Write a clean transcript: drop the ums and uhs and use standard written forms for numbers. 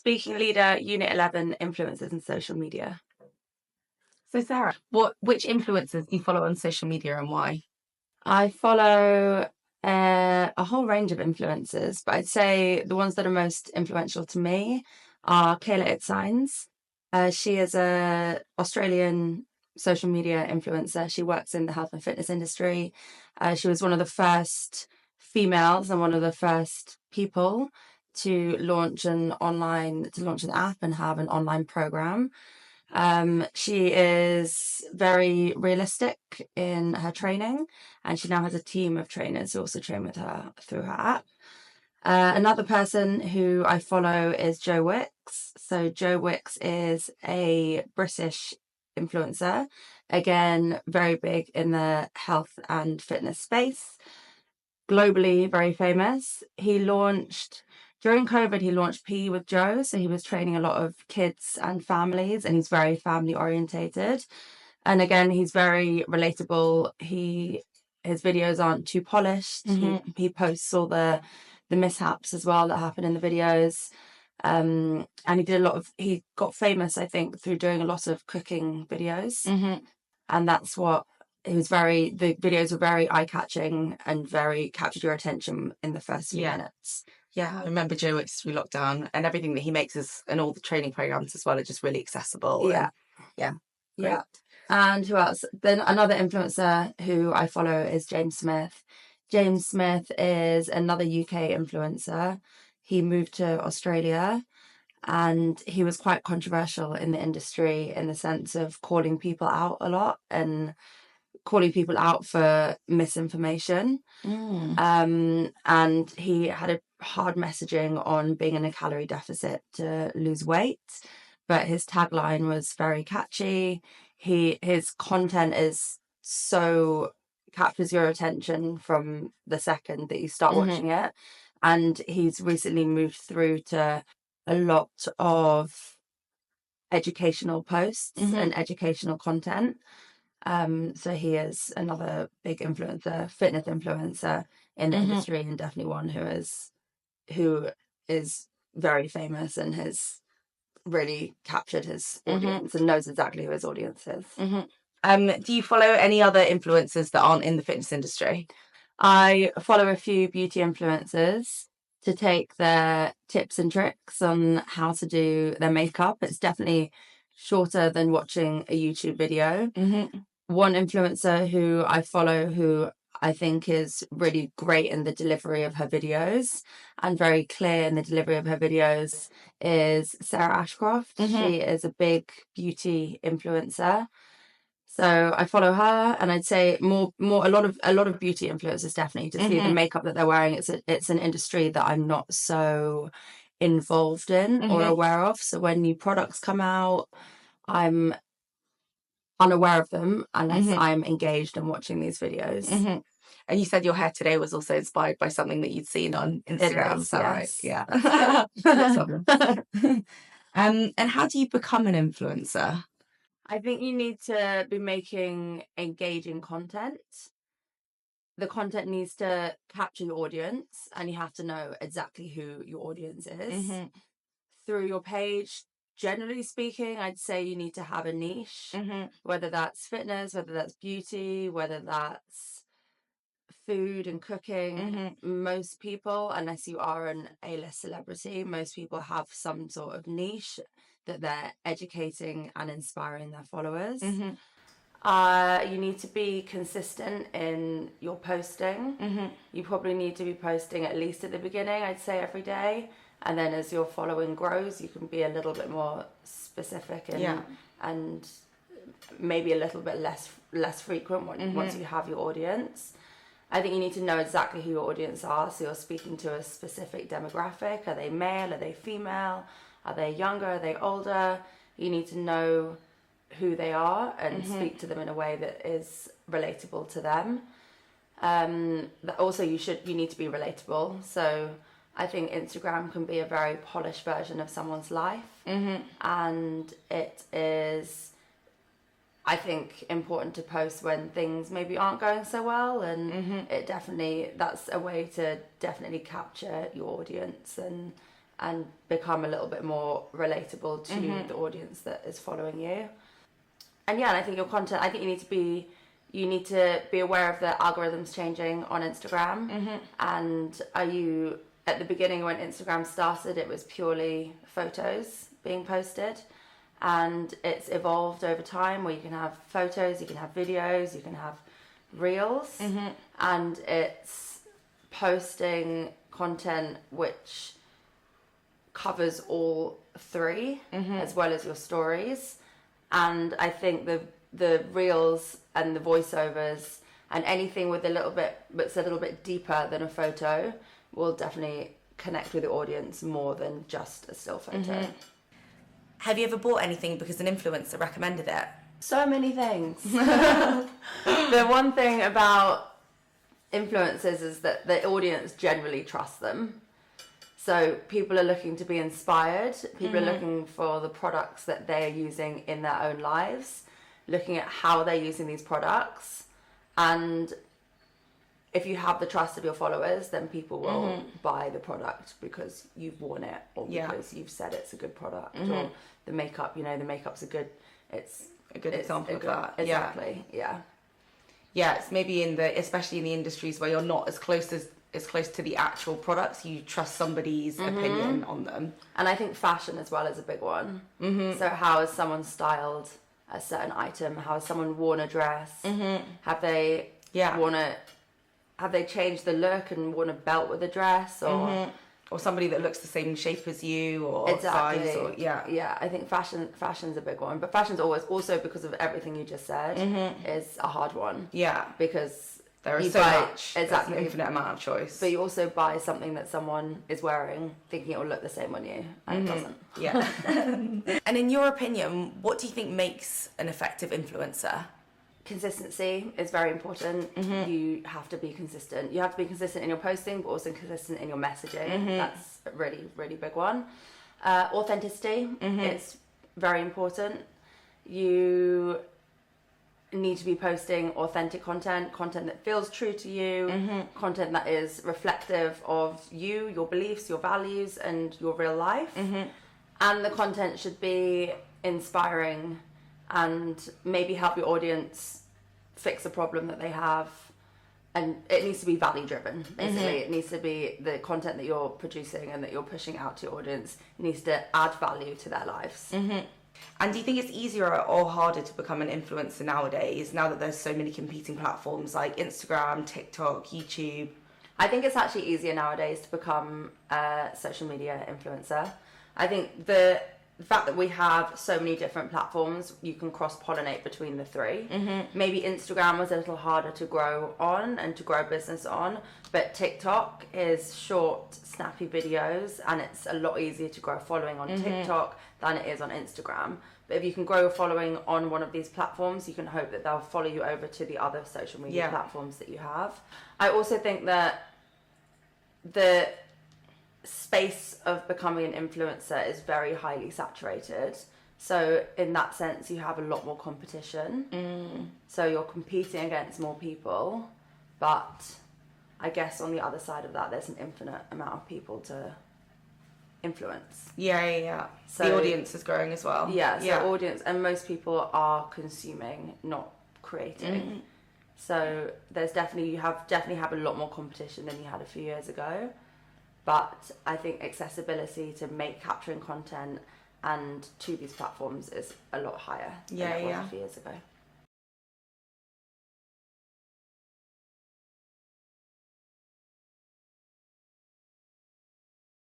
speaking leader, Unit 11, influencers and social media. So Sarah, which influencers do you follow on social media and why? I follow a whole range of influencers, but I'd say the ones that are most influential to me are Kayla Itzines. She is a Australian social media influencer. She works in the health and fitness industry. She was one of the first females and one of the first people to launch an app and have an online program. She is very realistic in her training, and she now has a team of trainers who also train with her through her app. Another person who I follow is Joe Wicks. So Joe Wicks is a British influencer, again, very big in the health and fitness space, globally very famous. During COVID, he launched PE with Joe. So he was training a lot of kids and families, and he's very family orientated. And again, he's very relatable. His videos aren't too polished. He posts all the mishaps as well that happen in the videos. And he got famous, I think, through doing a lot of cooking videos. And that's what the videos were very eye-catching and very captured your attention in the first few minutes. Yeah, I remember Joe Wicks through lockdown, and everything that he makes and all the training programs as well are just really accessible. Yeah. Great. And who else? Then another influencer who I follow is James Smith. James Smith is another UK influencer. He moved to Australia, and he was quite controversial in the industry in the sense of calling people out a lot and calling people out for misinformation. And he had a hard messaging on being in a calorie deficit to lose weight, but his tagline was very catchy. His content is so captures your attention from the second that you start watching it. And he's recently moved through to a lot of educational posts and educational content. So he is another big influencer, fitness influencer in the industry, and definitely one who is very famous and has really captured his audience and knows exactly who his audience is. Do you follow any other influencers that aren't in the fitness industry? I follow a few beauty influencers to take their tips and tricks on how to do their makeup. It's definitely shorter than watching a YouTube video. One influencer who I follow who I think is really great in the delivery of her videos and very clear in the delivery of her videos is Sarah Ashcroft. She is a big beauty influencer. So I follow her, and I'd say a lot of beauty influencers definitely to see the makeup that they're wearing. It's an industry that I'm not so involved in or aware of. So when new products come out, I'm unaware of them unless I'm engaged in watching these videos. And you said your hair today was also inspired by something that you'd seen on Instagram. Is that right? Yeah. And how do you become an influencer? I think you need to be making engaging content. The content needs to capture your audience, and you have to know exactly who your audience is. Through your page, generally speaking, I'd say you need to have a niche, whether that's fitness, whether that's beauty, whether that's food and cooking. Most people, unless you are an A-list celebrity, most people have some sort of niche that they're educating and inspiring their followers. You need to be consistent in your posting. You probably need to be posting at least at the beginning, I'd say every day. And then as your following grows, you can be a little bit more specific and maybe a little bit less frequent once you have your audience. I think you need to know exactly who your audience are. So you're speaking to a specific demographic. Are they male? Are they female? Are they younger? Are they older? You need to know who they are and speak to them in a way that is relatable to them. Also, you need to be relatable. So I think Instagram can be a very polished version of someone's life. And it is, I think, important to post when things maybe aren't going so well. And that's a way to definitely capture your audience and and become a little bit more relatable to the audience that is following you. And yeah, and I think your content, I think you need to be aware of the algorithms changing on Instagram. And at the beginning when Instagram started, it was purely photos being posted, and it's evolved over time where you can have photos, you can have videos, you can have reels, and it's posting content which covers all three, as well as your stories. And I think the reels and the voiceovers and anything with that's a little bit deeper than a photo will definitely connect with the audience more than just a still photo. Have you ever bought anything because an influencer recommended it? So many things. The one thing about influencers is that the audience generally trusts them. So people are looking to be inspired. People are looking for the products that they're using in their own lives, looking at how they're using these products. And if you have the trust of your followers, then people will buy the product because you've worn it, or because you've said it's a good product, or the makeup, the makeup's it's a good example of that. Exactly. Yeah. Yeah, it's maybe especially in the industries where you're not as close to the actual products, you trust somebody's opinion on them. And I think fashion as well is a big one. So how has someone styled a certain item? How has someone worn a dress? Have they have they changed the look and worn a belt with a dress, or somebody that looks the same shape as you, or size, or I think fashion's a big one, but fashion's always, also because of everything you just said, is a hard one. Yeah, because there is so much. Exactly, there's an infinite amount of choice. But you also buy something that someone is wearing, thinking it will look the same on you, and it doesn't. Yeah. And in your opinion, what do you think makes an effective influencer? Consistency is very important. You have to be consistent. You have to be consistent in your posting, but also consistent in your messaging. That's a really, really big one. Authenticity is very important. You need to be posting authentic content that feels true to you, content that is reflective of you, your beliefs, your values, and your real life. And the content should be inspiring and maybe help your audience fix a problem that they have. And it needs to be value driven, basically. It needs to be the content that you're producing and that you're pushing out to your audience needs to add value to their lives. And do you think it's easier or harder to become an influencer nowadays, now that there's so many competing platforms like Instagram, TikTok, YouTube? I think it's actually easier nowadays to become a social media influencer. I think the fact that we have so many different platforms, you can cross-pollinate between the three. Maybe Instagram was a little harder to grow on and to grow business on, but TikTok is short, snappy videos, and it's a lot easier to grow a following on TikTok than it is on Instagram. But if you can grow a following on one of these platforms, you can hope that they'll follow you over to the other social media platforms that you have. I also think that the space of becoming an influencer is very highly saturated. So in that sense, you have a lot more competition. So you're competing against more people, but I guess on the other side of that, there's an infinite amount of people to influence. So the audience is growing as well. Audience, and most people are consuming, not creating. So there's definitely have a lot more competition than you had a few years ago. But I think accessibility to capturing content and to these platforms is a lot higher than it was a few years ago.